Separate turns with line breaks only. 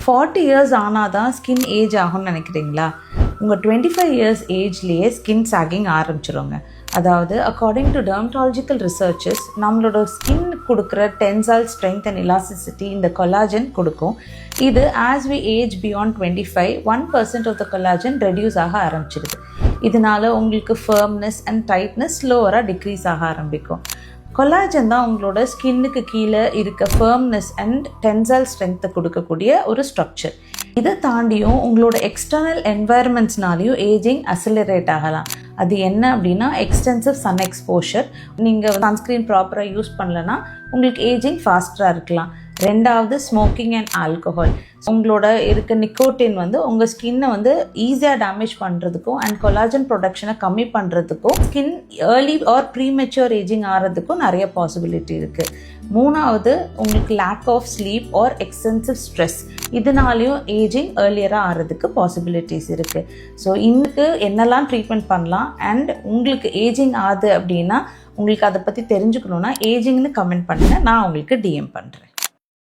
40 years ஆனால் தான் skin age ஆகும்னு நினைக்கிறீங்களா? உங்கள் 25 இயர்ஸ் ஏஜ்லேயே ஸ்கின் சாகிங் ஆரம்பிச்சிருங்க. அதாவது அக்கார்டிங் டு டெர்மட்டாலஜிக்கல் ரிசர்ச்சஸ் நம்மளோட ஸ்கின் கொடுக்குற டென்சைல் ஸ்ட்ரென்த் அண்ட் எலாஸ்டிசிட்டி இந்த கொலாஜன் கொடுக்கும். இது as we age beyond 25 1% of the collagen reduce ஆக ஆரம்பிச்சிடுது. இதனால உங்களுக்கு ஃபர்ம்னஸ் அண்ட் டைட்னஸ் ஸ்லோவராக டிக்ரீஸ் ஆக ஆரம்பிக்கும். கொலாஜன் தான் உங்களோட ஸ்கின்னுக்கு கீழே இருக்க ஃபர்ம்னஸ் அண்ட் டென்சைல் ஸ்ட்ரென்த்தை கொடுக்கக்கூடிய ஒரு ஸ்ட்ரக்சர். இதை தாண்டியும் உங்களோட எக்ஸ்டர்னல் என்வாயர்மெண்ட்ஸ்னாலையும் ஏஜிங் அக்ஸலரேட் ஆகலாம். அது என்ன அப்படின்னா எக்ஸ்டென்சிவ் சன் எக்ஸ்போஷர். நீங்கள் சன்ஸ்க்ரீன் ப்ராப்பராக யூஸ் பண்ணலன்னா உங்களுக்கு ஏஜிங் ஃபாஸ்ட்டாக இருக்கலாம். ரெண்டாவது ஸ்மோக்கிங் அண்ட் ஆல்கஹால். உங்களோட இருக்க நிக்கோட்டின் உங்கள் ஸ்கின்னை ஈஸியாக டேமேஜ் பண்ணுறதுக்கும் அண்ட் கொலாஜன் ப்ரொடக்ஷனை கம்மி பண்ணுறதுக்கும் skin early or premature ageing ஆகிறதுக்கும் நிறைய பாசிபிலிட்டி இருக்குது. மூணாவது உங்களுக்கு lack of sleep or extensive stress. இதனாலையும் ஏஜிங் ஏர்லியராக ஆகிறதுக்கு பாசிபிலிட்டிஸ் இருக்குது. ஸோ இன்னுக்கு என்னெல்லாம் ட்ரீட்மெண்ட் பண்ணலாம் அண்ட் உங்களுக்கு ஏஜிங் ஆகுது அப்படின்னா உங்களுக்கு அதை பற்றி தெரிஞ்சுக்கணுன்னா ஏஜிங்னு கமெண்ட் பண்ணுங்கள். நான் உங்களுக்கு டிஎம் பண்ணுறேன்.